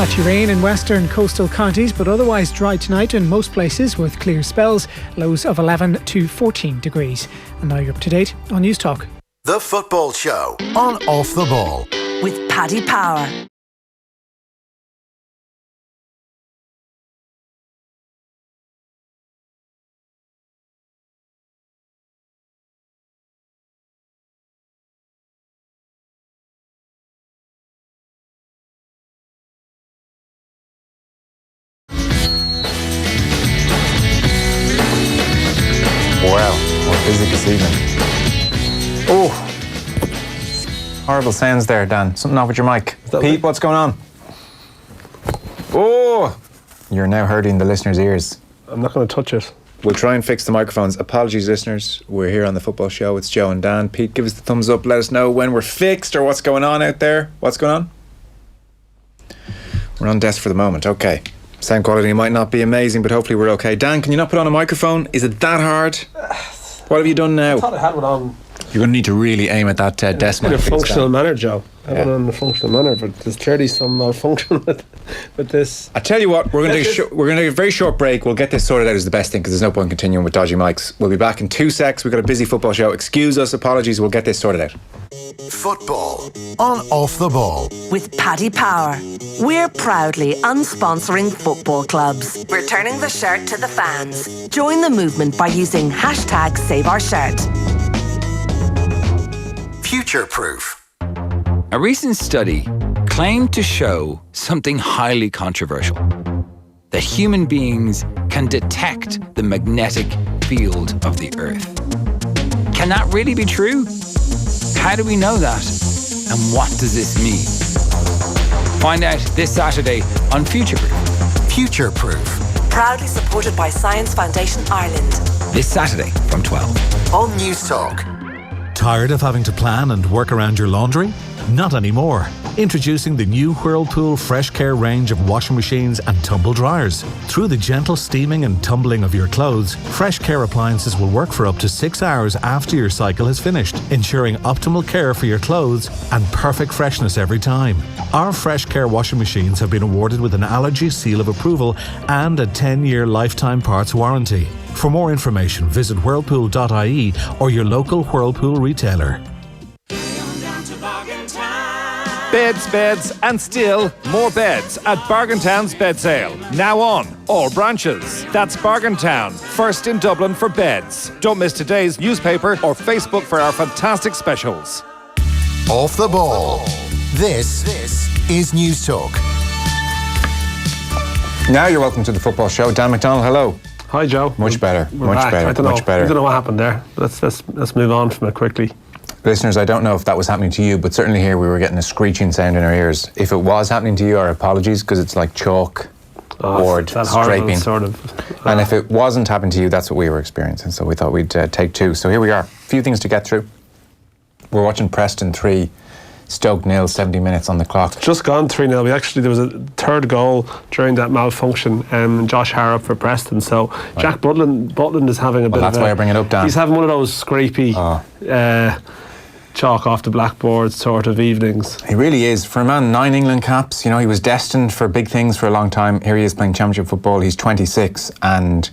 Patchy rain in western coastal counties, but otherwise dry tonight in most places with clear spells, lows of 11 to 14 degrees. And now you're up to date on News Talk. The Football Show on Off the Ball. With Paddy Power. Wow, we're busy this evening. Oh, horrible sounds there, Dan. Something off with your mic. Pete, what's going on? Oh, you're now hurting the listeners' ears. I'm not going to touch it. We'll try and fix the microphones. Apologies, listeners. We're here on the Football Show. It's Joe and Dan. Pete, give us the thumbs up. Let us know when we're fixed or what's going on out there. What's going on? We're on desk for the moment. Okay. Sound quality might not be amazing, but hopefully we're okay. Dan, can you not put on a microphone? Is it that hard? What have you done now? I thought I had one on. You're going to need to really aim at that desk mic. In a functional manner, Joe. I have it on a functional manner, but there's clearly some malfunction with this. I tell you what, we're going to take a very short break. We'll get this sorted out is the best thing, because there's no point continuing with dodgy mics. We'll be back in 2 secs. We've got a busy football show. Excuse us, apologies. We'll get this sorted out. Football on Off the Ball. With Paddy Power. We're proudly unsponsoring football clubs. We're turning the shirt to the fans. Join the movement by using hashtag #SaveOurShirt. Future Proof. A recent study claimed to show something highly controversial: that human beings can detect the magnetic field of the Earth. Can that really be true? How do we know that? And what does this mean? Find out this Saturday on Future Proof. Future Proof. Proudly supported by Science Foundation Ireland. This Saturday from 12. On News Talk. Tired of having to plan and work around your laundry? Not anymore. Introducing the new Whirlpool Fresh Care range of washing machines and tumble dryers. Through the gentle steaming and tumbling of your clothes, Fresh Care appliances will work for up to 6 hours after your cycle has finished, ensuring optimal care for your clothes and perfect freshness every time. Our Fresh Care washing machines have been awarded with an allergy seal of approval and a 10-year lifetime parts warranty. For more information, visit whirlpool.ie or your local Whirlpool retailer. Beds, and still more beds at Bargaintown's Bed Sale. Now on all branches. That's Bargaintown, first in Dublin for beds. Don't miss today's newspaper or Facebook for our fantastic specials. Off the Ball. This is News Talk. Now you're welcome to the Football Show. Dan McDonnell, hello. Hi, Joe. Much better. We're back. I don't know what happened there. Let's move on from it quickly. Listeners, I don't know if that was happening to you, but certainly here we were getting a screeching sound in our ears. If it was happening to you, our apologies, because it's like chalk, board, scraping. Sort of. And if it wasn't happening to you, that's what we were experiencing. So we thought we'd take two. So here we are. A few things to get through. We're watching Preston 3, Stoke 0, 70 minutes on the clock. Just gone 3-0. There was a third goal during that malfunction. Josh Harrop for Preston. So right. Jack Butland is having a bit of that's why I bring it up, Dan. He's having one of those scrapey... chalk off the blackboard sort of evenings. He really is. For a man, 9 England caps, you know, he was destined for big things for a long time. Here he is playing championship football. He's 26 and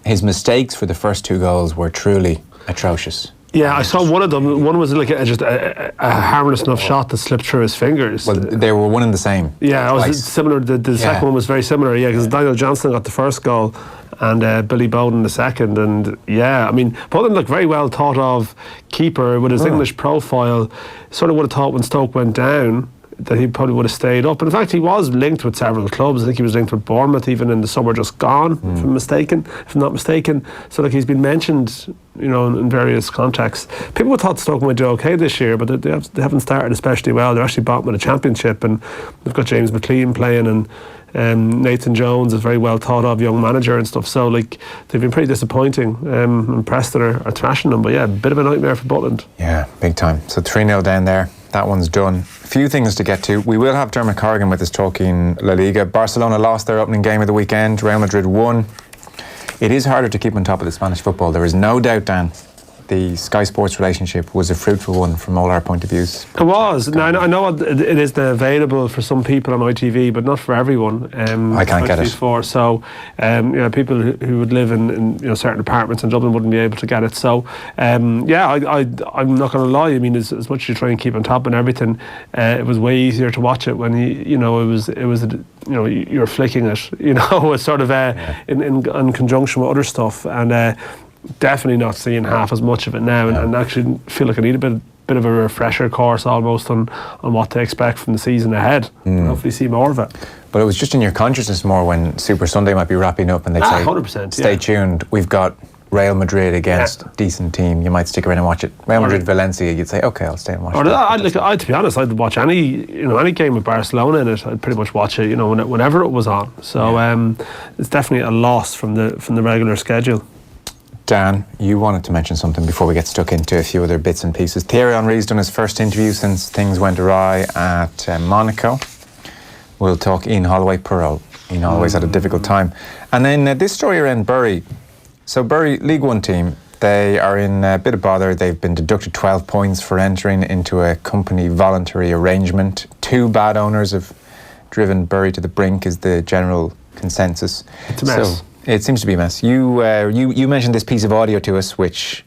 his mistakes for the first 2 goals were truly atrocious. Yeah, I saw one of them. One was like just a harmless enough shot that slipped through his fingers. Well, they were one and the same. Yeah, it was similar. The second one was very similar, because Daniel Johnson got the first goal and Billy Bowden the second. And yeah, I mean, Bowden looked very well thought of keeper with his English profile. Sort of would have thought when Stoke went down that he probably would have stayed up. And in fact, he was linked with several clubs. I think he was linked with Bournemouth even in the summer just gone, if I'm not mistaken. So like he's been mentioned, you know, in various contexts. People thought Stoke might do okay this year, but they haven't started especially well. They're actually bottom of the championship, and they've got James McLean playing, and Nathan Jones is a very well thought of young manager and stuff. So like they've been pretty disappointing, and Preston are thrashing them. But yeah, a bit of a nightmare for Butland. Yeah, big time. So 3-0 down there. That one's done. A few things to get to. We will have Dermot Corrigan with us talking La Liga. Barcelona lost their opening game of the weekend. Real Madrid won. It is harder to keep on top of the Spanish football. There is no doubt, Dan. the Sky Sports relationship was a fruitful one from all our point of views. It was. Now, I know it is available for some people on ITV, but not for everyone. I can't get it. So, people who would live in certain apartments in Dublin wouldn't be able to get it. So, I'm not going to lie. I mean, as much as you try and keep on top and everything, it was way easier to watch it when you were flicking it. It's sort of in conjunction with other stuff, and definitely not seeing half as much of it now, and actually feel like I need a bit of a refresher course almost on what to expect from the season ahead. Hopefully see more of it. But it was just in your consciousness more when Super Sunday might be wrapping up and they'd say, 100%, stay tuned, we've got Real Madrid against a decent team, you might stick around and watch it. Real Madrid Valencia, you'd say, okay, I'll stay and watch it. To be honest, I'd watch any game with Barcelona in it. I'd pretty much watch it whenever it was on. So it's definitely a loss from the regular schedule. Dan, you wanted to mention something before we get stuck into a few other bits and pieces. Thierry Henry's done his first interview since things went awry at Monaco. We'll talk Ian Holloway parole. Ian Holloway's had a difficult time. And then this story around Bury. So Bury, League One team, they are in a bit of bother. They've been deducted 12 points for entering into a company voluntary arrangement. 2 bad owners have driven Bury to the brink, is the general consensus. It's a mess. So, it seems to be a mess. You mentioned this piece of audio to us, which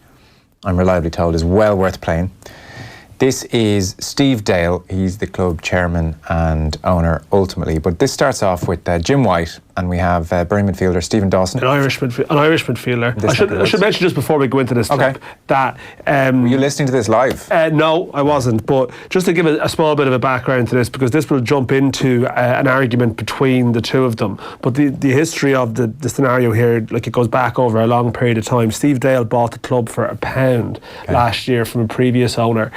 I'm reliably told is well worth playing. This is Steve Dale. He's the club chairman and owner ultimately. But this starts off with Jim White, and we have Bury midfielder Stephen Dawson. An Irish midfielder. I should mention just before we go into this clip that... were you listening to this live? No, I wasn't. But just to give a small bit of a background to this, because this will jump into an argument between the two of them. But the history of the scenario here, it goes back over a long period of time. Steve Dale bought the club for £1 last year from a previous owner.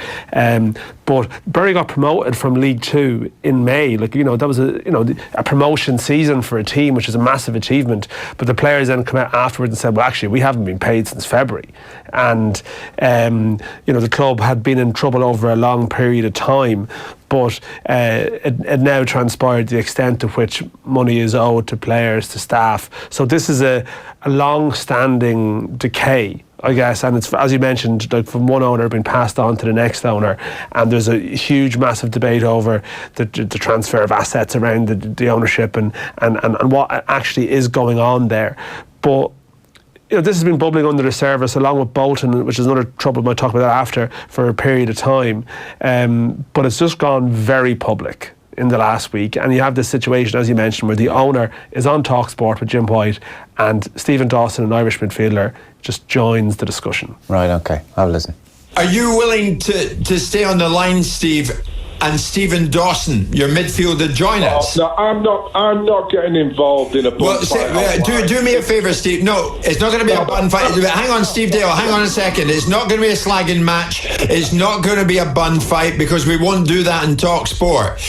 But Bury got promoted from League 2 in May. That was a promotion season for a team, which is a massive achievement. But the players then come out afterwards and said, well, actually, we haven't been paid since February. And the club had been in trouble over a long period of time. But it now transpired the extent to which money is owed to players, to staff. So this is a long-standing decay, I guess, and it's, as you mentioned, from one owner being passed on to the next owner, and there's a huge, massive debate over the transfer of assets around the ownership and what actually is going on there. But this has been bubbling under the surface along with Bolton, which is another trouble we might talk about that after, for a period of time. But it's just gone very public in the last week, and you have this situation, as you mentioned, where the owner is on TalkSport with Jim White, and Stephen Dawson, an Irish midfielder, just joins the discussion. Right, okay, I'll listen. Are you willing to stay on the line, Steve, and Stephen Dawson, your midfielder, join us? No, I'm not getting involved in a bun fight. Do me a favour, Steve. No, it's not going to be a bun fight. Hang on, Steve Dale, hang on a second. It's not going to be a slagging match. It's not going to be a bun fight, because we won't do that in Talk Sport.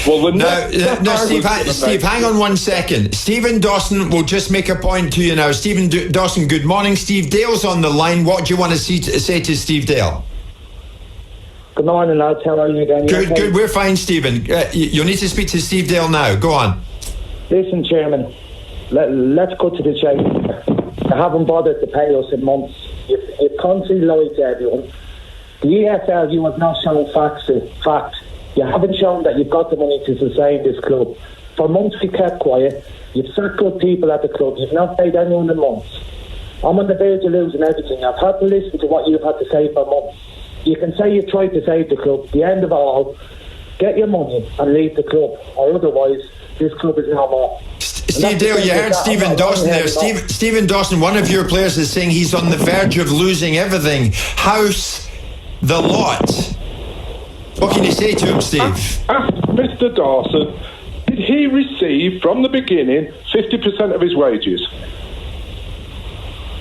Well, no, Steve, hang on 1 second. Stephen Dawson will just make a point to you now. Stephen Dawson, good morning. Steve Dale's on the line. What do you want to say to Steve Dale? Good morning, lads. How are you again? Good. We're fine, Stephen. You'll need to speak to Steve Dale now. Go on. Listen, Chairman, let's cut to the chase. You haven't bothered to pay us in months. You've constantly lied to everyone. The EFL, you have not shown facts. You haven't shown that you've got the money to sustain this club. For months you kept quiet. You've sacked good people at the club. You've not paid anyone in months. I'm on the verge of losing everything. I've had to listen to what you've had to say for months. You can say you've tried to save the club. The end of it all, get your money and leave the club, or otherwise this club is no more. Steve Dale, you heard Stephen Dawson there. Stephen Dawson, one of your players, is saying he's on the verge of losing everything. House, the lot. What can you say to him, Steve? Ask Mr. Dawson, did he receive from the beginning 50% of his wages?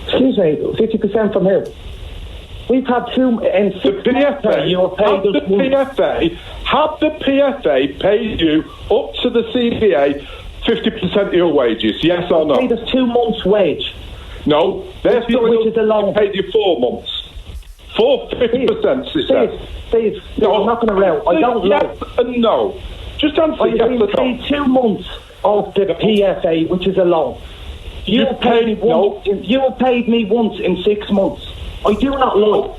Excuse me, 50% from who? We've had two in 6 months. Have the PFA paid you up to the CBA 50% of your wages? Yes or no? Paid us 2 months' wage. No, they're still which is a long. Paid you 4 months. 50%. Steve, no, I'm not going to row. I don't know. Yes and no. Just answer yes or no. I've paid 2 months of the PFA, which is a loan. You have paid me once in 6 months. I do not lie.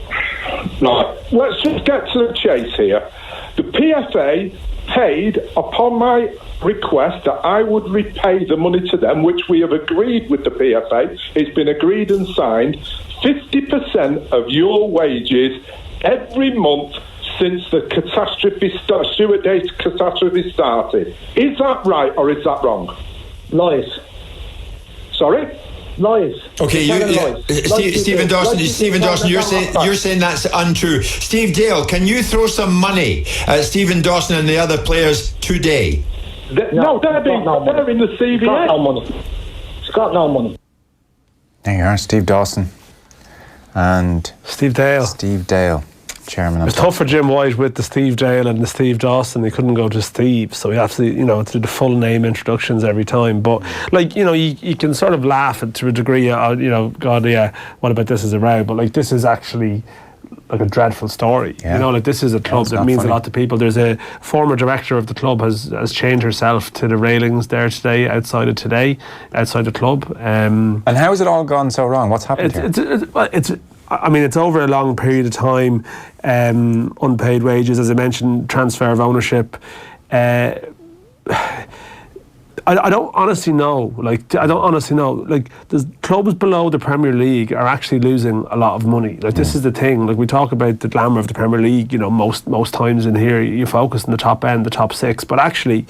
Right, let's just get to the chase here. The PFA paid upon my request that I would repay the money to them, which we have agreed with the PFA. It's been agreed and signed. 50% of your wages every month since the Stuart Day catastrophe started. Is that right or is that wrong? Lies. Sorry? Lies. Okay, Stephen Dawson, you're saying that's untrue. Steve Dale, can you throw some money at Stephen Dawson and the other players today? They're in the CVA. He's got no money. He's got no money. There you are, Steve Dawson and Steve Dale. Chairman. It was tough for Jim White with the Steve Dale and the Steve Dawson. He couldn't go to Steve, so he have to, to do the full name introductions every time. But you can sort of laugh to a degree. God, yeah, what about this as a row? But this is actually like a dreadful story. Yeah. This is a club that means a lot to people. There's a former director of the club has chained herself to the railings there today, outside the club. And how has it all gone so wrong? What's happened here? It's over a long period of time. Unpaid wages, as I mentioned, transfer of ownership. I don't honestly know. The clubs below the Premier League are actually losing a lot of money. This is the thing. We talk about the glamour of the Premier League. Most times in here you focus on the top end, the top six, but actually,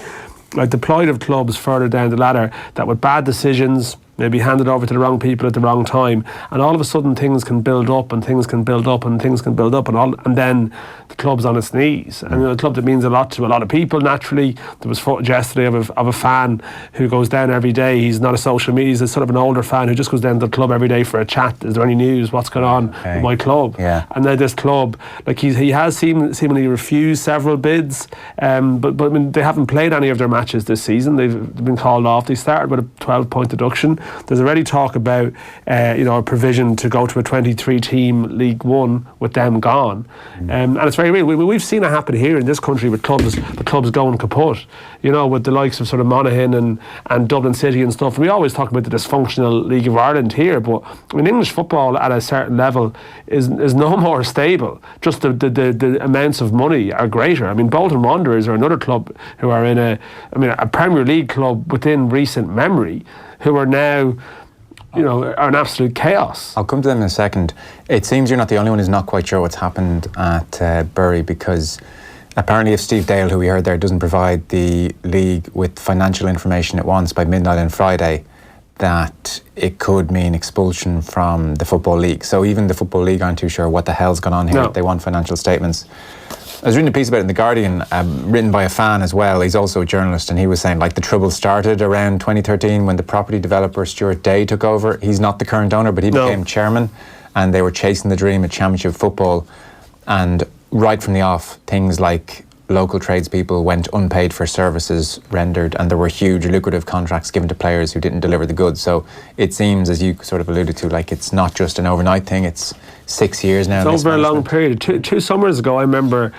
the plight of clubs further down the ladder that with bad decisions, maybe handed over to the wrong people at the wrong time, and all of a sudden things can build up and things can build up and things can build up, and then the club's on its knees. And a club that means a lot to a lot of people. Naturally, there was footage yesterday of a fan who goes down every day. He's not a social media, he's a sort of an older fan who just goes down to the club every day for a chat. Is there any news? What's going on with my club? Yeah. And now this club, he has seemingly refused several bids, but I mean, they haven't played any of their matches this season. They've been called off. They started with a 12-point deduction. There's already talk about a provision to go to a 23-team League One with them gone, and it's very real. We've seen it happen here in this country with clubs going kaput. With the likes of sort of Monaghan and Dublin City and stuff. We always talk about the dysfunctional League of Ireland here, but English football at a certain level is no more stable. Just the amounts of money are greater. I mean, Bolton Wanderers are another club who are in a Premier League club within recent memory, who are now, are an absolute chaos. I'll come to them in a second. It seems you're not the only one who's not quite sure what's happened at Bury, because apparently if Steve Dale, who we heard there, doesn't provide the league with financial information it wants by midnight on Friday, that it could mean expulsion from the Football League. So even the Football League aren't too sure what the hell's gone on here. No. They want financial statements. I was reading a piece about it in The Guardian, written by a fan as well. He's also a journalist, and he was saying the trouble started around 2013 when the property developer Stuart Day took over. He's not the current owner, but he became chairman, and they were chasing the dream of championship football. And right from the off, things like local tradespeople went unpaid for services rendered, and there were huge lucrative contracts given to players who didn't deliver the goods. So it seems, as you sort of alluded to, it's not just an overnight thing, it's 6 years now. It's over a long period. Two summers ago, I remember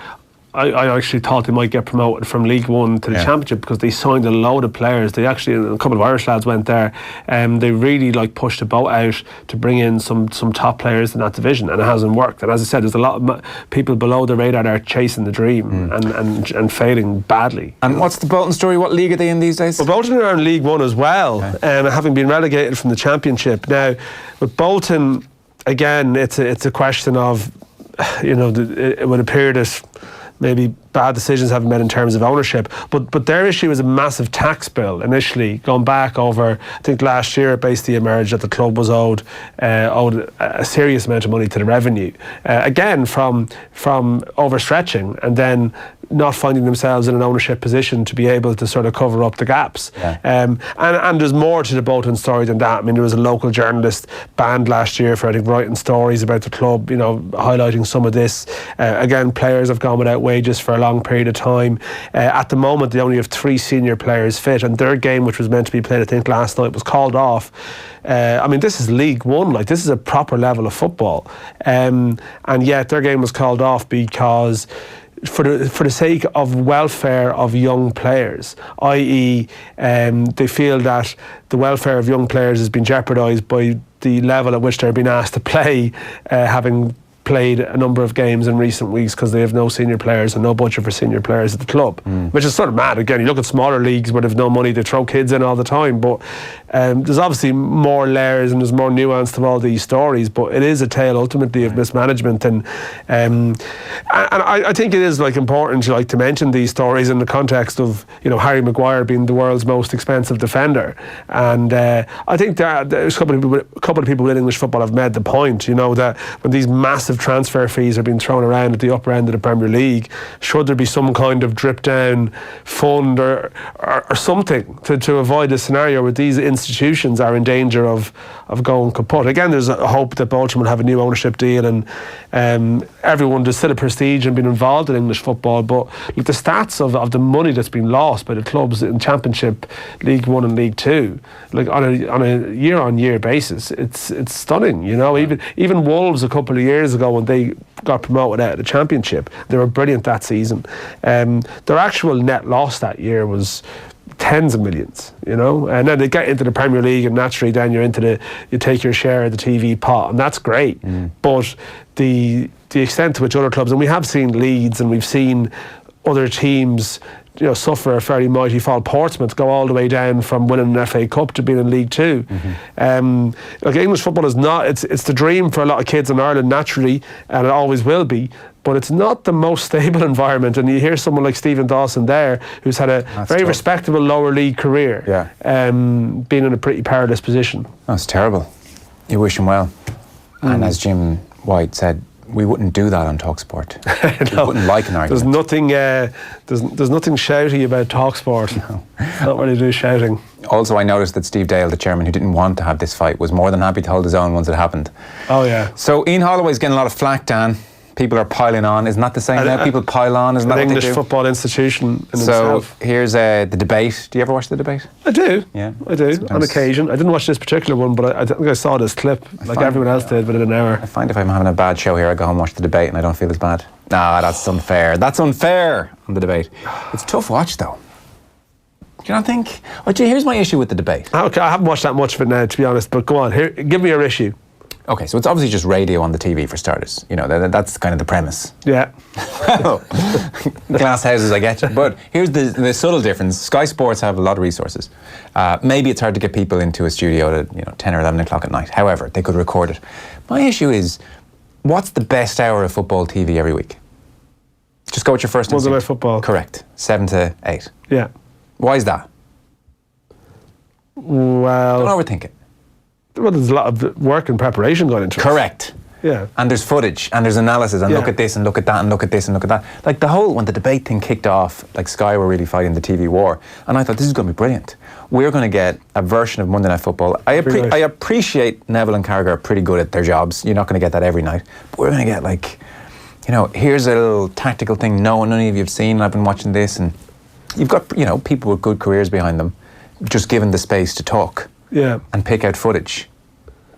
I actually thought they might get promoted from League One to the Championship, because they signed a load of players. They actually, a couple of Irish lads went there, and they really pushed the boat out to bring in some top players in that division, and it hasn't worked. And as I said, there's a lot of people below the radar that are chasing the dream and failing badly. And what's the Bolton story? What league are they in these days? Well, Bolton are in League One as well, having been relegated from the Championship. Now, with Bolton, again, it's a question of, it would appear that maybe bad decisions haven't been made in terms of ownership, but their issue is a massive tax bill initially, going back over, I think last year it basically emerged that the club was owed a serious amount of money to the revenue, again from overstretching and then not finding themselves in an ownership position to be able to sort of cover up the gaps. And there's more to the Bolton story than that. I mean, there was a local journalist banned last year for, I think, writing stories about the club, highlighting some of this. Again, players have gone without wages for a long period of time. At the moment, they only have 3 senior players fit, and their game, which was meant to be played, I think, last night, was called off. This is League One, this is a proper level of football. And yet their game was called off because for the sake of welfare of young players, i.e. They feel that the welfare of young players has been jeopardised by the level at which they're being asked to play, having played a number of games in recent weeks because they have no senior players and no budget for senior players at the club, which is sort of mad. Again, you look at smaller leagues where they've no money, they throw kids in all the time, but there's obviously more layers and there's more nuance to all these stories, but it is a tale ultimately of mismanagement, and I think it is like important to mention these stories in the context of Harry Maguire being the world's most expensive defender, and I think there's a couple of people in English football have made the point, that when these massive transfer fees are being thrown around at the upper end of the Premier League, should there be some kind of drip down fund or something to avoid a scenario where these institutions are in danger of going kaput. Again, there's a hope that Bolton will have a new ownership deal, and there's still a prestige in being involved in English football, but the stats of the money that's been lost by the clubs in Championship, League 1 and League 2, on a year-on-year basis, it's stunning. Even Wolves a couple of years ago, when they got promoted out of the Championship, they were brilliant that season. Their actual net loss that year was tens of millions, and then they get into the Premier League, and naturally then you take your share of the TV pot, and that's great. But the extent to which other clubs, and we have seen Leeds and we've seen other teams suffer a fairly mighty fall. Portsmouth go all the way down from winning an FA Cup to being in League 2. English football is not, it's the dream for a lot of kids in Ireland naturally, and it always will be, but it's not the most stable environment. And you hear someone like Stephen Dawson there, who's had a very respectable lower league career, being in a pretty perilous position. That's terrible. You wish him well. And as Jim White said, we wouldn't do that on TalkSport. No, we wouldn't like an argument. There's nothing. There's nothing shouty about TalkSport. No. Not really do shouting. Also, I noticed that Steve Dale, the chairman, who didn't want to have this fight, was more than happy to hold his own once it happened. Oh yeah. So Ian Holloway's getting a lot of flack, Dan. People are piling on. Isn't that the same now? People pile on. Isn't that what they do? English football institution in so itself. Here's the debate. Do you ever watch the debate? I do. Yeah, I do. Sometimes. On occasion. I didn't watch this particular one, but I think I saw this clip like everyone else did within an hour. I find if I'm having a bad show here, I go home and watch the debate, and I don't feel as bad. Nah, that's unfair. That's unfair on the debate. It's a tough watch, though. Do you not think? Oh, gee, here's my issue with the debate. Okay, I haven't watched that much of it now, to be honest. But go on, here, give me your issue. Okay, so it's obviously just radio on the TV for starters. That's kind of the premise. Yeah. Glass houses, I get you. But here's the subtle difference. Sky Sports have a lot of resources. Maybe it's hard to get people into a studio at 10 or 11 o'clock at night. However, they could record it. My issue is, what's the best hour of football TV every week? Just go with your first instinct. Monday Night Football. Correct. 7 to 8. Yeah. Why is that? Well... Don't overthink it. Well, there's a lot of work and preparation going into it. Correct. Yeah. And there's footage, and there's analysis, and look at this, and look at that, and look at this, and look at that. Like when the debate thing kicked off, like Sky were really fighting the TV war, and I thought, this is going to be brilliant. We're going to get a version of Monday Night Football. I appreciate Neville and Carragher are pretty good at their jobs. You're not going to get that every night. But we're going to get here's a little tactical thing none of you have seen. I've been watching this, and you've got, people with good careers behind them, just given the space to talk. Yeah. And pick out footage.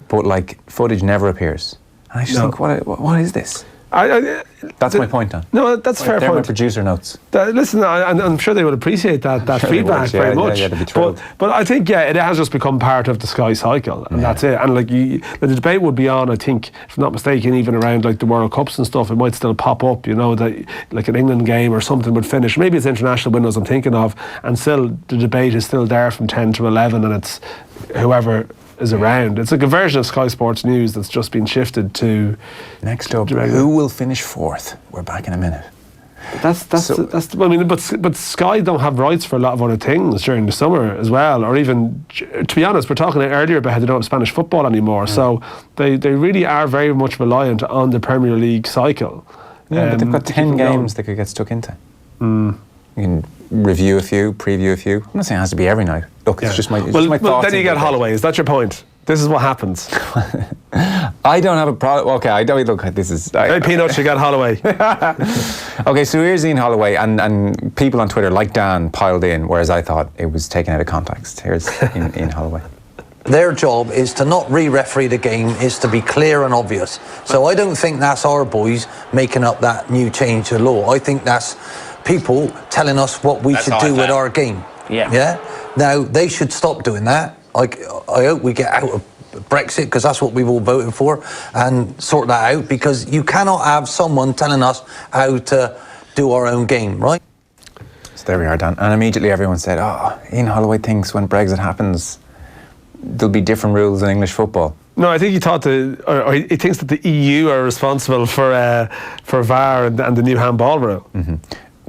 But footage never appears. And I just think, what is this? That's my point, Dan. No, that's a fair point. My producer notes. Listen, I'm sure they would appreciate that feedback very much. Yeah, they'd be thrilled. But I think, it has just become part of the Sky cycle, and that's it. And the debate would be on, I think, if I'm not mistaken, even around the World Cups and stuff, it might still pop up, that like an England game or something would finish. Maybe it's international windows I'm thinking of, and still the debate is still there from 10 to 11, and it's whoever is around. It's like a version of Sky Sports News that's just been shifted to... Next up, who will finish fourth? We're back in a minute. But Sky don't have rights for a lot of other things during the summer as well, or even, to be honest, we're talking earlier about how they don't have Spanish football anymore, so they really are very much reliant on the Premier League cycle. Yeah, but they've got 10 games they could get stuck into. You can review a few, preview a few. I'm not saying it has to be every night. Look, it's just my thoughts. Well, then you get Holloway. Is that your point? This is what happens. I don't have a problem. Okay, I don't look. This is. Hey, Peanuts, you got Holloway. Okay, so here's Ian Holloway, and people on Twitter, like Dan, piled in, whereas I thought it was taken out of context. Here's Ian Holloway. their job is to not re-referee the game, is to be clear and obvious. So I don't think that's our boys making up that new change to law. I think that's people telling us what we should do with our game. Yeah. Now they should stop doing that. I hope we get out of Brexit, because that's what we've all voted for, and sort that out, because you cannot have someone telling us how to do our own game, right? So there we are, Dan. And immediately everyone said, Ian Holloway thinks when Brexit happens there'll be different rules in English football. No, I think he thinks that the EU are responsible for VAR and the new handball rule. Mm-hmm.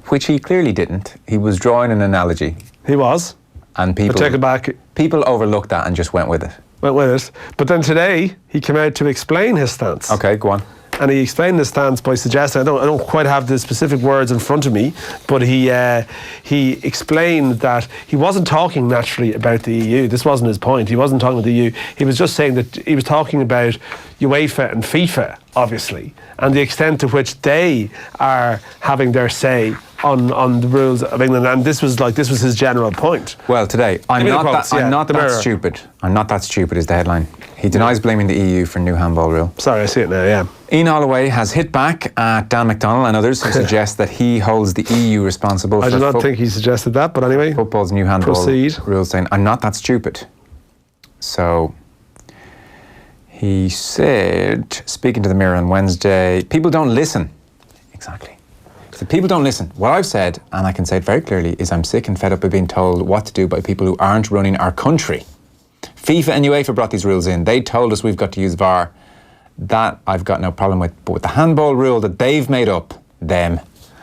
Which he clearly didn't. He was drawing an analogy. He was. And people overlooked that and just went with it. But then today, he came out to explain his stance. Okay, go on. And he explained his stance by suggesting, I don't quite have the specific words in front of me, but he explained that he wasn't talking naturally about the EU. This wasn't his point. He wasn't talking about the EU. He was just saying that he was talking about UEFA and FIFA, obviously, and the extent to which they are having their say on the rules of England. And this was his general point. Well, today, I'm not that stupid. I'm not that stupid is the headline. He denies blaming the EU for new handball rule. Sorry, I see it now, yeah. Ian Holloway has hit back at Dan McDonnell and others who suggest that he holds the EU responsible I do not think he suggested that, but anyway. Football's new handball rule, saying, I'm not that stupid. So he said, speaking to the Mirror on Wednesday, people don't listen. Exactly. So people don't listen. What I've said, and I can say it very clearly, is I'm sick and fed up of being told what to do by people who aren't running our country. FIFA and UEFA brought these rules in. They told us we've got to use VAR. That I've got no problem with. But with the handball rule that they've made up, Dan,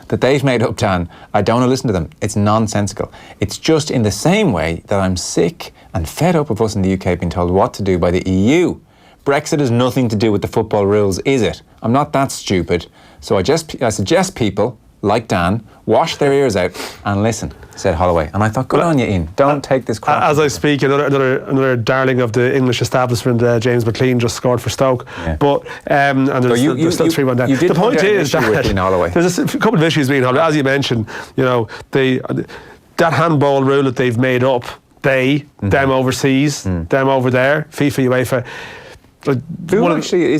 I don't want to listen to them. It's nonsensical. It's just in the same way that I'm sick and fed up of us in the UK being told what to do by the EU. Brexit has nothing to do with the football rules, is it? I'm not that stupid. So I suggest people, like Dan, wash their ears out and listen, said Holloway. And I thought, good on you, Ian. Don't take this crap. As I speak, another darling of the English establishment, James McLean, just scored for Stoke. Yeah. But and there's still 3-1 down. The point is that there's a couple of issues with Ian Holloway. As you mentioned, that handball rule that they've made up, them overseas, them over there, FIFA, UEFA. Is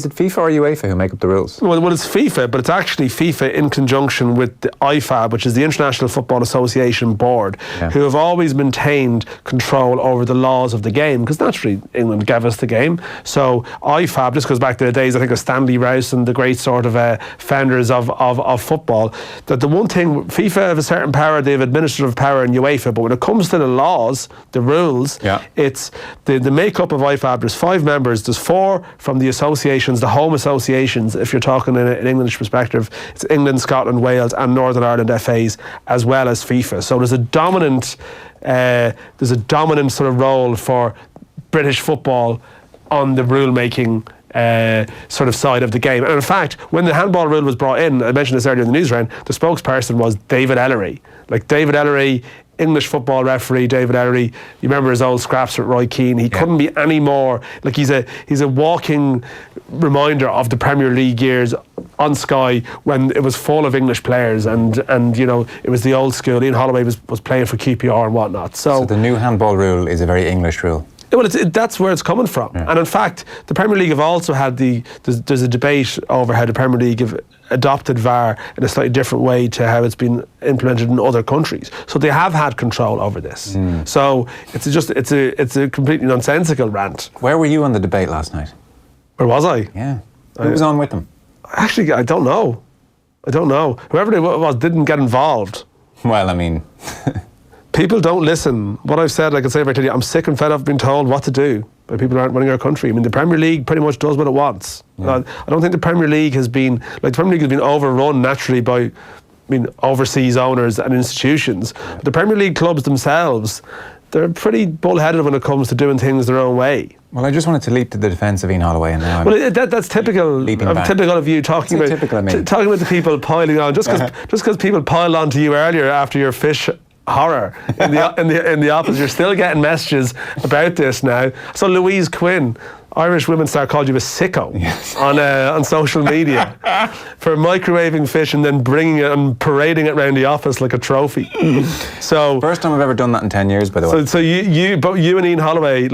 it FIFA or UEFA who make up the rules? Well, it's FIFA, but it's actually FIFA in conjunction with the IFAB, which is the International Football Association Board, who have always maintained control over the laws of the game, because naturally England gave us the game. So IFAB, this goes back to the days, I think, of Stanley Rouse and the great sort of founders of football, that the one thing, FIFA have a certain power, they have administrative power in UEFA, but when it comes to the laws, the rules, it's the makeup of IFAB, there's 5 members, there's 4 from the associations, the home associations, if you're talking in an English perspective. It's England, Scotland, Wales and Northern Ireland FAs, as well as FIFA. So there's a dominant sort of role for British football on the rule-making sort of side of the game. And in fact, when the handball rule was brought in, I mentioned this earlier in the Newsround, the spokesperson was David Ellery. David Ellery, English football referee David Ellery, you remember his old scraps with Roy Keane. He couldn't be any more, he's a walking reminder of the Premier League years on Sky when it was full of English players and it was the old school. Ian Holloway was playing for QPR and whatnot. So the new handball rule is a very English rule. Well, that's where it's coming from. Yeah. And in fact, the Premier League have also had there's a debate over how the Premier League have adopted VAR in a slightly different way to how it's been implemented in other countries. So they have had control over this. So it's a completely nonsensical rant. Where were you on the debate last night? Where was I? Yeah. Who was on with them? Actually, I don't know. Whoever it was didn't get involved. Well, I mean... People don't listen. What I've said, I can say right to you, I'm sick and fed up of being told what to do by people who aren't running our country. I mean, the Premier League pretty much does what it wants. Yeah. I don't think the Premier League has been overrun naturally by overseas owners and institutions. But the Premier League clubs themselves, they're pretty bullheaded when it comes to doing things their own way. Well, I just wanted to leap to the defence of Ian Holloway, and now that's typical. Typical of you talking about the people piling on. Just because people piled on to you earlier after your fish horror in the office, you're still getting messages about this now. So Louise Quinn, Irish women star, called you a sicko on social media for microwaving fish and then bringing it and parading it around the office like a trophy. So first time I've ever done that in 10 years, by the way. So you and Ian Holloway,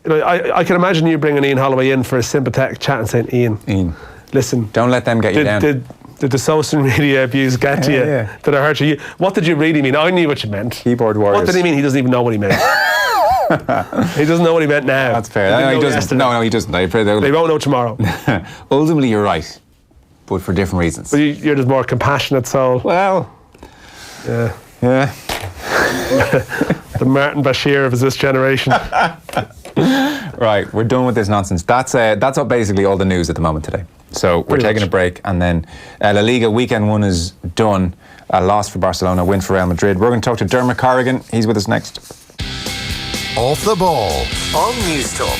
I can imagine you bringing Ian Holloway in for a sympathetic chat and saying, Ian, listen, don't let them get you down. Did the social media abuse get to you? Yeah. Did I hurt you? What did you really mean? I knew what you meant. Keyboard warriors. What did he mean? He doesn't even know what he meant. He doesn't know what he meant now. That's fair. No, he doesn't. No, he doesn't. I pray they won't know tomorrow. Ultimately, you're right, but for different reasons. But you're just more compassionate soul. Well, yeah. The Martin Bashir of this generation. Right, we're done with this nonsense. That's basically all the news at the moment today. So we're taking a break, and then La Liga weekend one is done. A loss for Barcelona, win for Real Madrid. We're going to talk to Dermot Corrigan. He's with us next. Off the ball On News Talk.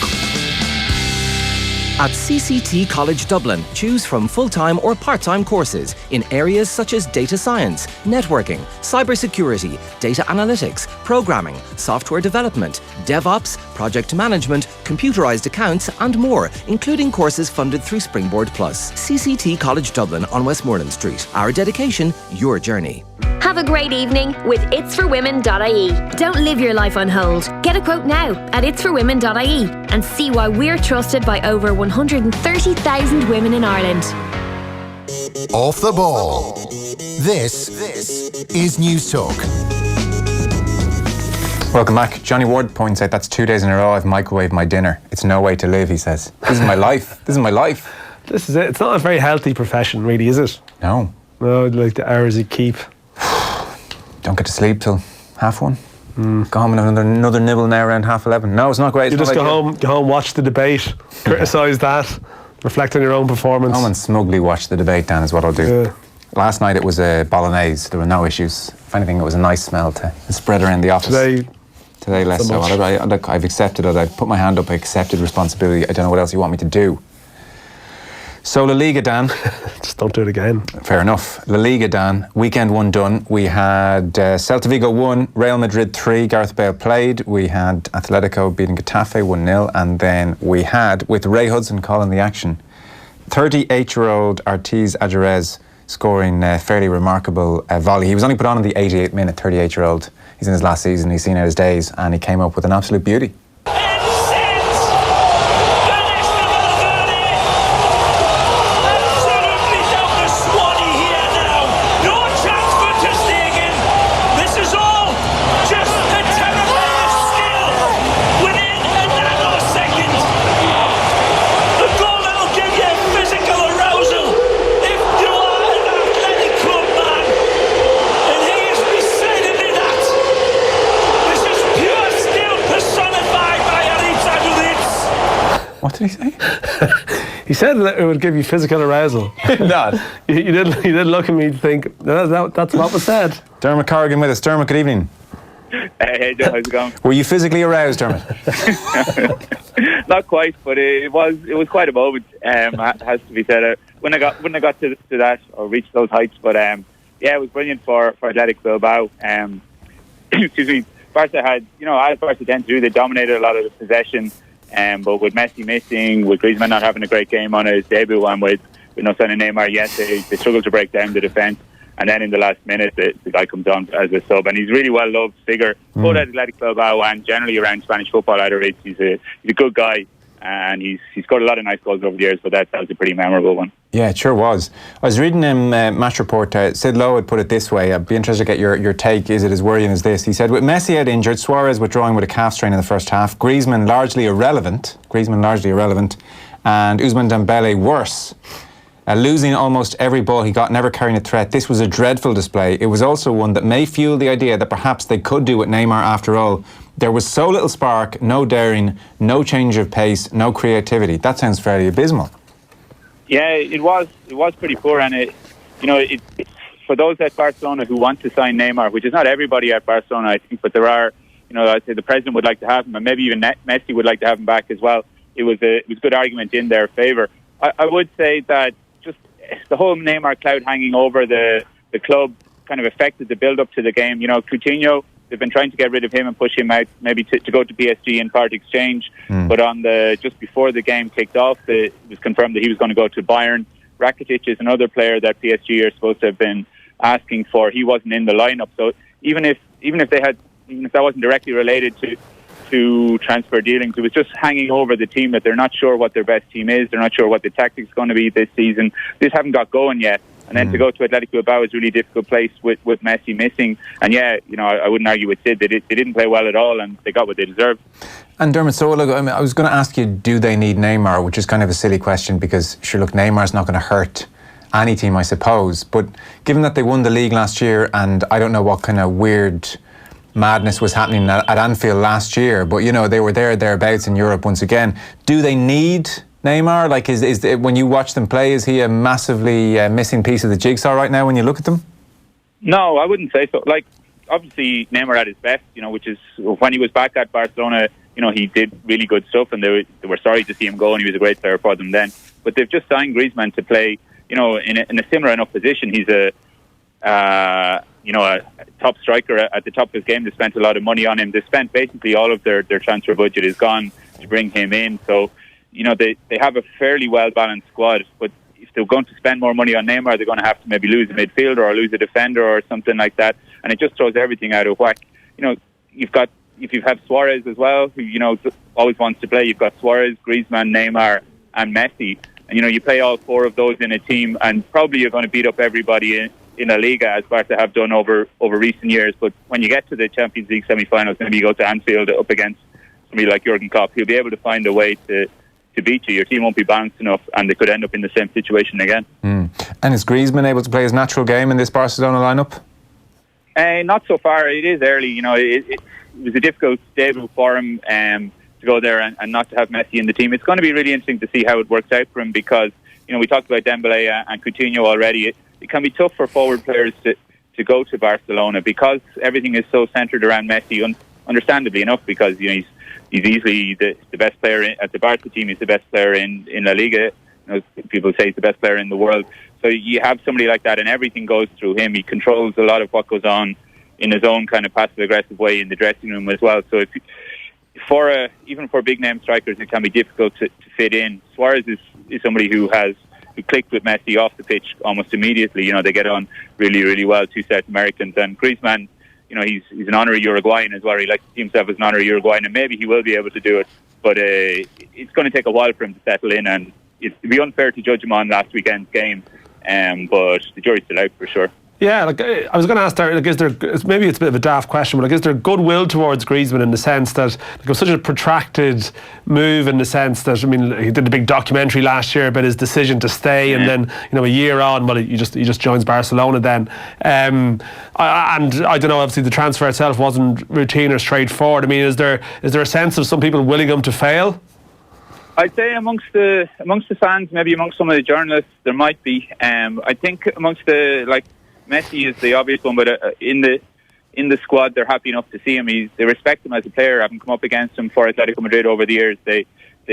At CCT College Dublin, choose from full-time or part-time courses in areas such as data science, networking, cybersecurity, data analytics, programming, software development, DevOps, project management, computerized accounts and more, including courses funded through Springboard Plus. CCT College Dublin on Westmoreland Street. Our dedication, your journey. Have a great evening with itsforwomen.ie. Don't live your life on hold. Get a quote now at itsforwomen.ie and see why we're trusted by over 130,000 women in Ireland. Off the ball. This is News Talk. Welcome back. Johnny Ward points out that's 2 days in a row I've microwaved my dinner. It's no way to live, he says. This is my life. This is my life. This is it. It's not a very healthy profession, really, is it? No. No, like the hours you keep. Don't get to sleep till 1:30. Go home and another nibble now around 11:30. No, it's not great. You just go home, watch the debate, criticise that, reflect on your own performance. Come and smugly watch the debate, Dan, is what I'll do. Yeah. Last night it was a bolognese. There were no issues. If anything, it was a nice smell to spread around the office. Today less so. I've accepted it. I've put my hand up. I accepted responsibility. I don't know what else you want me to do. So La Liga, Dan. Just don't do it again. Fair enough. La Liga, Dan. Weekend one done. We had Celta Vigo 1, Real Madrid 3. Gareth Bale played. We had Atletico beating Getafe 1-0. And then we had, with Ray Hudson calling the action, 38-year-old Ortiz Ajarez scoring a fairly remarkable volley. He was only put on in the 88th minute, 38-year-old. He's in his last season. He's seen out his days. And he came up with an absolute beauty. What did he say? He said that it would give you physical arousal. Not. You did look at me and think, that's what was said. Dermot Corrigan with us. Dermot, good evening. Hey, Joe, how's it going? Were you physically aroused, Dermot? Not quite, but it was quite a moment. Has to be said. When I got to that or reached those heights, but yeah, it was brilliant for Athletic Bilbao. Excuse me. Barca had, as Barca tend to do, they dominated a lot of the possession. But with Messi missing, with Griezmann not having a great game on his debut, and with no sign of Neymar yet, they struggled to break down the defence. And then in the last minute, the guy comes on as a sub, and he's a really well-loved figure, both at Athletic Bilbao and generally around Spanish football. He's a good guy, and he's scored a lot of nice goals over the years, but that was a pretty memorable one. Yeah, it sure was. I was reading Match Report. Sid Lowe had put it this way. I'd be interested to get your take. Is it as worrying as this? He said, with Messi out injured, Suarez withdrawing with a calf strain in the first half, Griezmann largely irrelevant, and Ousmane Dembele worse. Losing almost every ball he got, never carrying a threat. This was a dreadful display. It was also one that may fuel the idea that perhaps they could do with Neymar after all. There was so little spark, no daring, no change of pace, no creativity. That sounds fairly abysmal. Yeah, it was pretty poor, and it for those at Barcelona who want to sign Neymar, which is not everybody at Barcelona, I think, but there are, I'd say the president would like to have him, and maybe even Messi would like to have him back as well. It was a good argument in their favour. I would say that just the whole Neymar cloud hanging over the club kind of affected the build-up to the game. Coutinho, they've been trying to get rid of him and push him out, maybe to go to PSG in part exchange. But just before the game kicked off, it was confirmed that he was going to go to Bayern. Rakitic is another player that PSG are supposed to have been asking for. He wasn't in the lineup, so even if that wasn't directly related to to transfer dealings. It was just hanging over the team that they're not sure what their best team is. They're not sure what the tactics going to be this season. They just haven't got going yet. And then to go to Athletic Bilbao is a really difficult place with Messi missing. And yeah, I wouldn't argue with Sid. They didn't play well at all, and they got what they deserved. And Dermot, so look, I was going to ask you, do they need Neymar? Which is kind of a silly question because, sure, look, Neymar's not going to hurt any team, I suppose. But given that they won the league last year, and I don't know what kind of weird madness was happening at Anfield last year, but they were thereabouts in Europe once again. Do they need Neymar? Like, is when you watch them play, is he a massively missing piece of the jigsaw right now when you look at them? No, I wouldn't say so. Like, obviously Neymar at his best, which is when he was back at Barcelona, he did really good stuff, and they were sorry to see him go, and he was a great player for them then. But they've just signed Griezmann to play, in a similar enough position. He's a top striker at the top of his game. They spent a lot of money on him. They spent basically all of their transfer budget is gone to bring him in. So, they have a fairly well-balanced squad, but if they're going to spend more money on Neymar, they're going to have to maybe lose a midfielder or lose a defender or something like that, and it just throws everything out of whack. If you have Suarez as well, who always wants to play, you've got Suarez, Griezmann, Neymar, and Messi, and you play all four of those in a team, and probably you're going to beat up everybody in La Liga, as Barca have done over recent years. But when you get to the Champions League semi-finals, maybe you go to Anfield up against somebody like Jurgen Klopp, he'll be able to find a way to beat you. Your team won't be balanced enough, and they could end up in the same situation again. And is Griezmann able to play his natural game in this Barcelona lineup? Not so far. It is early. It was a difficult debut for him to go there and not to have Messi in the team. It's going to be really interesting to see how it works out for him because, we talked about Dembélé and Coutinho already. It can be tough for forward players to go to Barcelona because everything is so centred around Messi, understandably enough, because he's easily the best player at the Barca team. He's the best player in La Liga. People say he's the best player in the world. So you have somebody like that, and everything goes through him. He controls a lot of what goes on in his own kind of passive-aggressive way in the dressing room as well. So even for big-name strikers, it can be difficult to fit in. Suarez is somebody who clicked with Messi off the pitch almost immediately. They get on really, really well, two South Americans. And Griezmann, he's an honorary Uruguayan as well. He likes to see himself as an honorary Uruguayan, and maybe he will be able to do it. But it's going to take a while for him to settle in, and it'd be unfair to judge him on last weekend's game. But the jury's still out for sure. Yeah, I was going to ask there, maybe it's a bit of a daft question, but is there goodwill towards Griezmann in the sense that it was such a protracted move in the sense that, he did a big documentary last year about his decision to stay, and then, a year on, he just joins Barcelona then. And I don't know, obviously the transfer itself wasn't routine or straightforward. Is there a sense of some people willing him to fail? I'd say amongst the fans, maybe amongst some of the journalists, there might be. I think amongst Messi is the obvious one, but in the squad, they're happy enough to see him. They respect him as a player, having come up against him for Atletico Madrid over the years. They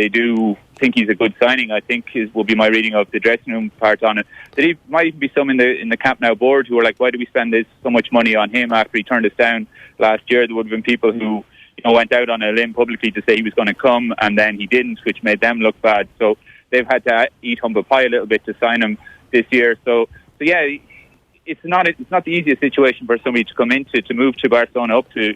do think he's a good signing. I think will be my reading of the dressing room part on it. There might even be some in the Camp Nou board who are like, why do we spend so much money on him after he turned us down last year? There would have been people who went out on a limb publicly to say he was going to come, and then he didn't, which made them look bad. So they've had to eat humble pie a little bit to sign him this year. So yeah. It's not the easiest situation for somebody to come into, to move to Barcelona up to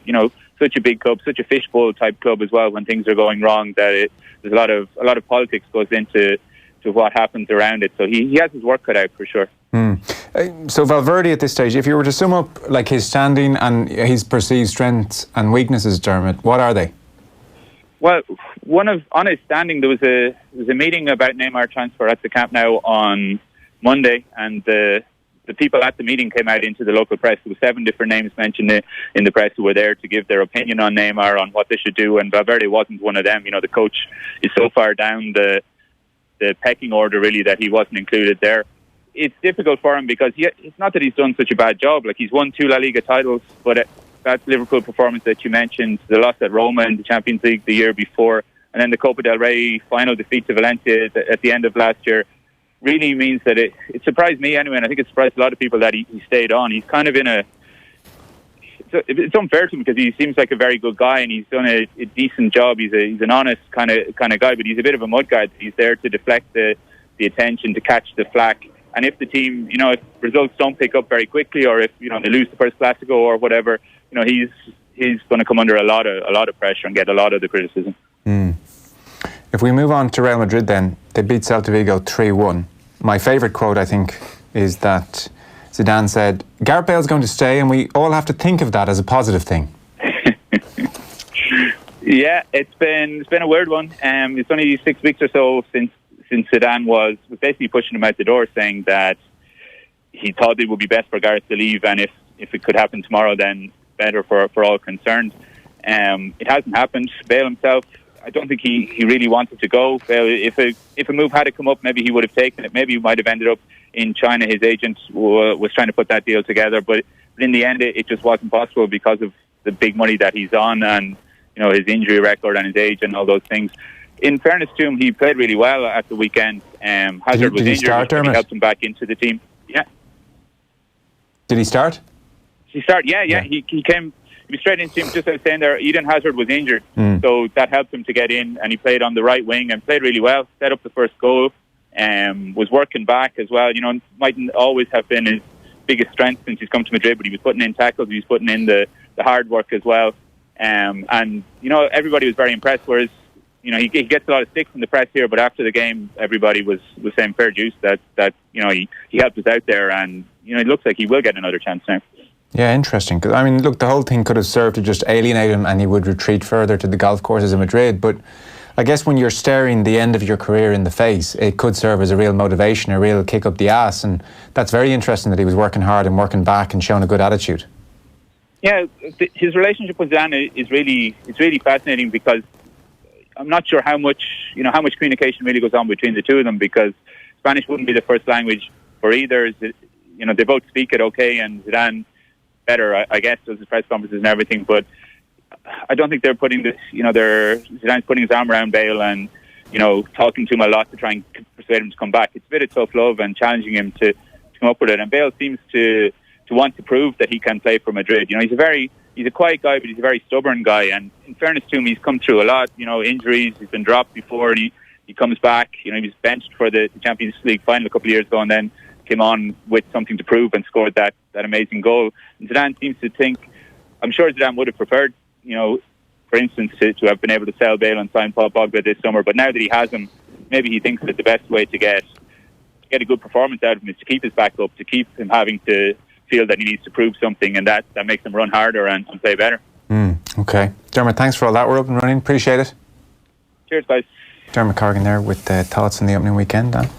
such a big club, such a fishbowl type club as well. When things are going wrong, there's a lot of politics goes into what happens around it. So he has his work cut out for sure. So Valverde at this stage, if you were to sum up his standing and his perceived strengths and weaknesses, Dermot, what are they? Well, on his standing, there was a meeting about Neymar transfer at the Camp Nou on Monday, and the people at the meeting came out into the local press. There were 7 different names mentioned in the press who were there to give their opinion on Neymar, on what they should do, and Valverde wasn't one of them. The coach is so far down the pecking order, really, that he wasn't included there. It's difficult for him because it's not that he's done such a bad job. He's won 2 La Liga titles, but that Liverpool performance that you mentioned, the loss at Roma in the Champions League the year before, and then the Copa del Rey final defeat to Valencia at the end of last year, really means that it surprised me anyway, and I think it surprised a lot of people that he stayed on. He's kind of it's unfair to him because he seems like a very good guy and he's done a decent job. He's an honest kind of guy, but he's a bit of a mudguard. He's there to deflect the attention, to catch the flack. And if the team, if results don't pick up very quickly, or if they lose the first Clásico or whatever, he's he's going to come under a lot of pressure and get a lot of the criticism. If we move on to Real Madrid, then they beat Celta Vigo 3-1. My favourite quote, I think, is that Zidane said, "Gareth Bale's going to stay, and we all have to think of that as a positive thing." Yeah, it's been a weird one. It's only 6 weeks or so since Zidane was basically pushing him out the door, saying that he thought it would be best for Gareth to leave, and if it could happen tomorrow, then better for all concerned. It hasn't happened. Bale himself, I don't think he really wanted to go. Bale, if a move had to come up, maybe he would have taken it. Maybe he might have ended up in China. His agent was trying to put that deal together, but in the end, it just wasn't possible because of the big money that he's on, and his injury record and his age and all those things. In fairness to him, he played really well at the weekend. Hazard was injured, which helped him back into the team. Yeah. Did he start? He started. Yeah. He came. He was straight into him. Just as I was saying there, Eden Hazard was injured, so that helped him to get in, and he played on the right wing and played really well. Set up the first goal. Was working back as well. Mightn't always have been his biggest strength since he's come to Madrid, but he was putting in tackles. He was putting in the hard work as well. And everybody was very impressed. Whereas he gets a lot of sticks in the press here, but after the game, everybody was saying fair juice that he helped us out there, and it looks like he will get another chance now. Yeah, interesting. Because look, the whole thing could have served to just alienate him, and he would retreat further to the golf courses in Madrid. But I guess when you're staring the end of your career in the face, it could serve as a real motivation, a real kick up the ass, and that's very interesting that he was working hard and working back and showing a good attitude. Yeah, his relationship with Zidane is really fascinating, because I'm not sure how much communication really goes on between the two of them, because Spanish wouldn't be the first language for either. They both speak it okay, and Zidane better, I guess, does his press conferences and everything. But I don't think they're putting this. Zidane's putting his arm around Bale and talking to him a lot to try and persuade him to come back. It's a bit of tough love and challenging him to come up with it. And Bale seems to want to prove that he can play for Madrid. He's a quiet guy, but he's a very stubborn guy. And in fairness to him, he's come through a lot. Injuries. He's been dropped before, and he comes back. He was benched for the Champions League final a couple of years ago, and then came on with something to prove and scored that amazing goal. And Zidane seems to think, I'm sure Zidane would have preferred, for instance, to have been able to sell Bale and sign Paul Pogba this summer. But now that he has him, maybe he thinks that the best way to get a good performance out of him is to keep his back up, to keep him having to feel that he needs to prove something, and that makes him run harder and play better. Okay. Dermot, thanks for all that. We're up and running. Appreciate it. Cheers, guys. Dermot Corrigan there with thoughts on the opening weekend, Dan.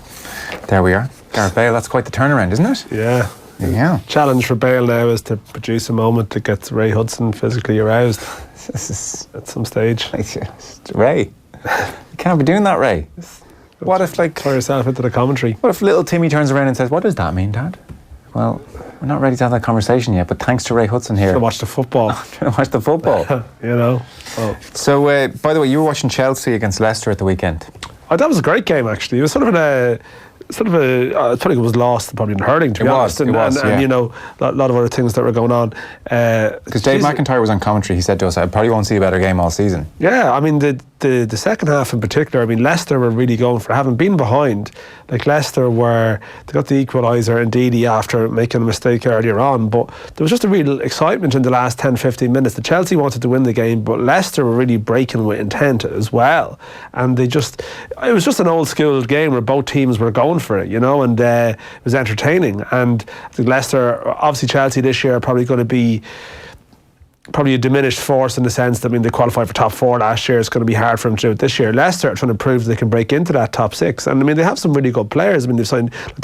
There we are. Gareth Bale, that's quite the turnaround, isn't it? Yeah. Challenge for Bale now is to produce a moment that gets Ray Hudson physically aroused at some stage. Ray, you can't be doing that, Ray. What if, throw yourself into the commentary? What if little Timmy turns around and says, "What does that mean, Dad?" Well, we're not ready to have that conversation yet, but thanks to Ray Hudson here. Trying to watch the football. So, by the way, you were watching Chelsea against Leicester at the weekend. Oh, that was a gregreat game, actually. It was I think it was lost probably in hurling, to be honest. And a lot of other things that were going on. Because Dave McIntyre was on commentary, he said to us, "I probably won't see a better game all season." Yeah, the second half in particular, Leicester were really going for, having been behind. Leicester they got the equaliser indeed after making a mistake earlier on, but there was just a real excitement in the last 10-15 minutes. The Chelsea wanted to win the game, but Leicester were really breaking with intent as well, and it was just an old school game where both teams were going for it, and it was entertaining. And I think Leicester, obviously Chelsea this year are probably going to be probably a diminished force in the sense that, they qualified for top 4 last year. It's going to be hard for them to do it this year. Leicester are trying to prove they can break into that top 6. And they have some really good players. they've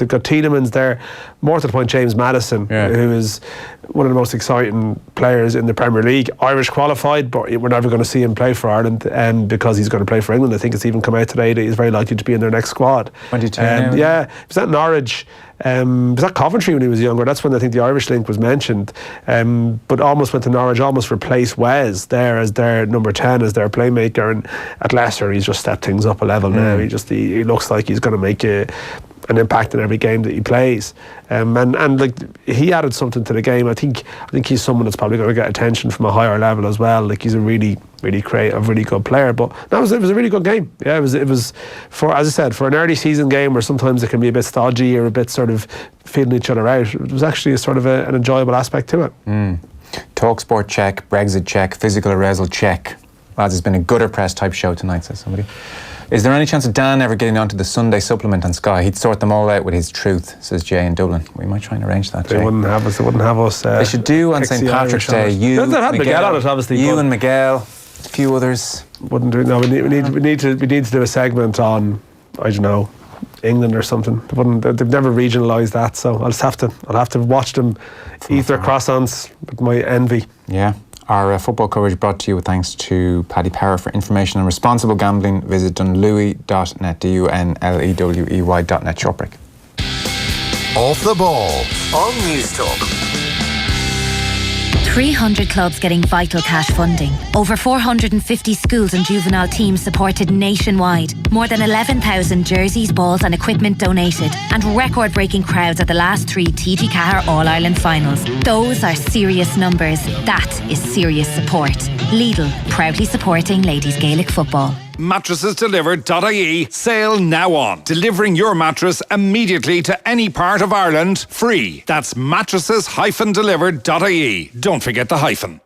got Tielemans there, more to the point James Maddison, who is one of the most exciting players in the Premier League. Irish qualified, but we're never going to see him play for Ireland because he's going to play for England. I think it's even come out today that he's very likely to be in their next squad. 22 Yeah, he was at Norwich. He was at Coventry when he was younger. That's when I think the Irish link was mentioned. But almost went to Norwich, almost replaced Wes there as their number 10, as their playmaker. And at Leicester, he's just stepped things up a level now. He looks like he's going to make an impact in every game that he plays. He added something to the game. I think he's someone that's probably going to get attention from a higher level as well. He's a really, really creative, really good player. But it was a really good game. Yeah, it was for, as I said, for an early season game where sometimes it can be a bit stodgy or a bit sort of feeling each other out. It was actually a sort of an enjoyable aspect to it. Talksport check, Brexit check, physical arousal check. Lads, it's been a gutter press type show tonight, says somebody. Is there any chance of Dan ever getting onto the Sunday supplement on Sky? He'd sort them all out with his truth, says Jay in Dublin. We might try and arrange that, Jay. They wouldn't have us. They should do on St. Patrick's Day. You, Miguel on it, obviously. You and Miguel, a few others. Wouldn't do it. No, we need to do a segment on, I don't know, England or something. They've never regionalised that, so I'll have to watch them eat their croissants with my envy. Yeah. Our football coverage brought to you with thanks to Paddy Power. For information on responsible gambling, visit dunlewey.net, dunlewey.net. Short break. Off the ball On News Talk. 300 clubs getting vital cash funding. Over 450 schools and juvenile teams supported nationwide. More than 11,000 jerseys, balls and equipment donated. And record-breaking crowds at the last 3 TG Cahir All-Ireland finals. Those are serious numbers. That is serious support. Lidl, proudly supporting ladies Gaelic football. Mattresesdelivered.ie. Sale now on. Delivering your mattress immediately to any part of Ireland, free. That's mattresses-delivered.ie. Don't forget the hyphen.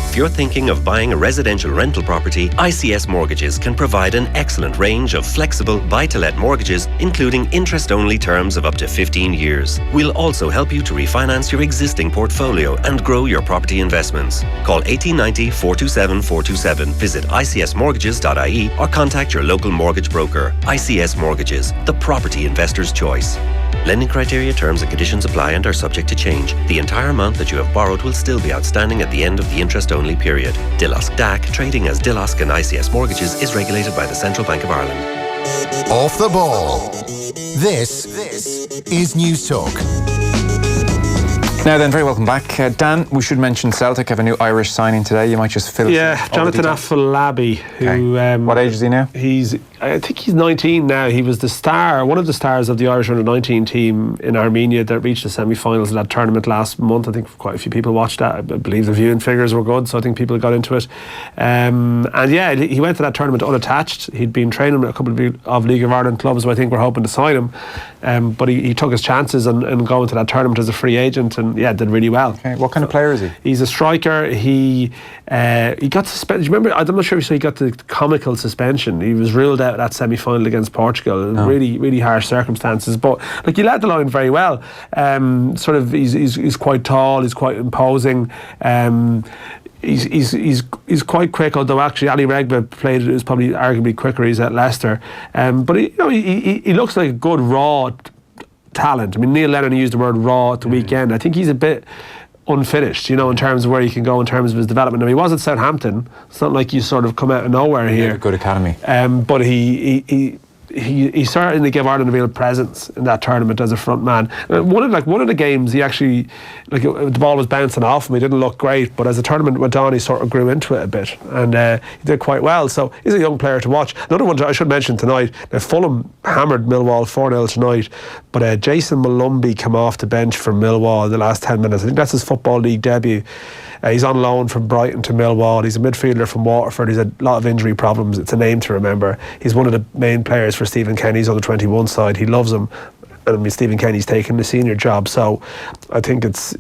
If you're thinking of buying a residential rental property, ICS Mortgages can provide an excellent range of flexible buy-to-let mortgages, including interest-only terms of up to 15 years. We'll also help you to refinance your existing portfolio and grow your property investments. Call 1890 427 427, visit icsmortgages.ie or contact your local mortgage broker. ICS Mortgages, the property investor's choice. Lending criteria, terms and conditions apply and are subject to change. The entire amount that you have borrowed will still be outstanding at the end of the interest-only period. Dilosk DAC, trading as Dilosk and ICS Mortgages, is regulated by the Central Bank of Ireland. Off the ball. This is News Talk. Now then, very welcome back. Dan, we should mention Celtic have a new Irish signing today. You might just fill Jonathan Afolabi, who... what age is he now? I think he's 19 now. He was one of the stars of the Irish under-19 team in Armenia that reached the semi-finals of that tournament last month. I think quite a few people watched that. I believe the viewing figures were good, so I think people got into it. He went to that tournament unattached. He'd been training with a couple of League of Ireland clubs who I think were hoping to sign him. But he took his chances and going to that tournament as a free agent and did really well. Okay. What kind of player is he? He's a striker. He got suspended. Remember, I'm not sure if he got the comical suspension. He was ruled out that semi-final against Portugal in really, really harsh circumstances. But he led the line very well. He's quite tall. He's quite imposing. He's quite quick. Although actually Ali Regba is probably arguably quicker. He's at Leicester. But he looks like a good raw talent. I mean, Neil Lennon used the word raw at the weekend. I think he's a bit unfinished, in terms of where he can go in terms of his development. Now, he was at Southampton. It's not like you sort of come out of nowhere here. A good academy. But he certainly gave Ireland a real presence in that tournament as a front man. One of the games, he actually, the ball was bouncing off him. He didn't look great, but as the tournament went on, he sort of grew into it a bit, and he did quite well. So he's a young player to watch. Another one I should mention tonight. Fulham hammered Millwall 4-0 tonight, but Jason Malumbi came off the bench for Millwall in the last 10 minutes. I think that's his Football League debut. He's on loan from Brighton to Millwall. He's a midfielder from Waterford. He's a lot of injury problems. It's a name to remember. He's one of the main players for Stephen Kenny's under 21 side. He loves him. I mean, Stephen Kenny's taken the senior job, so I think it's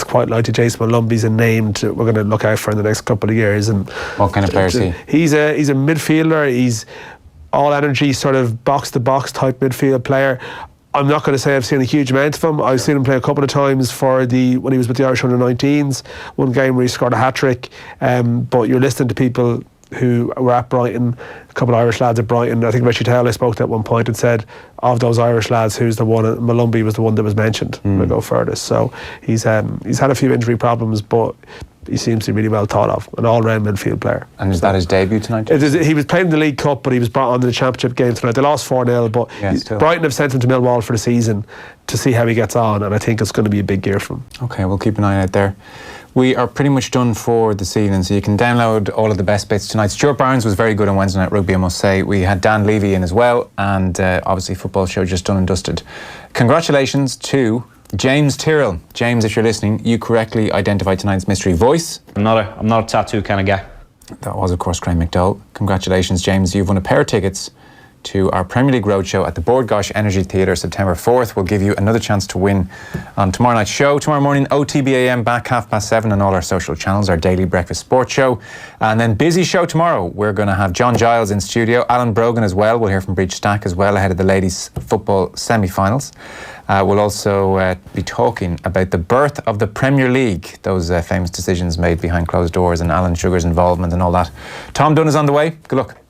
quite likely Jason Malumbi's a name we're going to look out for in the next couple of years. And what kind of player is he? He's a midfielder. He's all energy, sort of box to box type midfield player. I'm not going to say I've seen a huge amount of him. I've seen him play a couple of times when he was with the Irish under-19s. One game where he scored a hat-trick. But you're listening to people who were at Brighton, a couple of Irish lads at Brighton. I think Richie Taylor spoke at one point and said, of those Irish lads, who's the one? Malumbi was the one that was mentioned. We'll go furthest. So he's had a few injury problems, but he seems to be really well thought of, an all-round midfield player. And is that his debut tonight? He was playing the League Cup, but he was brought on to the Championship game tonight. They lost 4-0, but Brighton have sent him to Millwall for the season to see how he gets on, and I think it's going to be a big year for him. Okay, we'll keep an eye out there. We are pretty much done for this evening, so you can download all of the best bits tonight. Stuart Barnes was very good on Wednesday Night Rugby, I must say. We had Dan Levy in as well, and obviously Football Show just done and dusted. Congratulations to James Tyrrell. James, if you're listening, you correctly identified tonight's mystery voice. I'm not a tattoo kind of guy. That was, of course, Craig McDowell. Congratulations, James. You've won a pair of tickets to our Premier League Roadshow at the Bord Gáis Energy Theatre September 4th. We'll give you another chance to win on tomorrow night's show. Tomorrow morning, OTBAM back 7:30 on all our social channels, our daily breakfast sports show. And then busy show tomorrow. We're going to have John Giles in studio, Alan Brogan as well. We'll hear from Breach Stack as well ahead of the ladies' football semi-finals. We'll also be talking about the birth of the Premier League, those famous decisions made behind closed doors and Alan Sugar's involvement and all that. Tom Dunn is on the way. Good luck.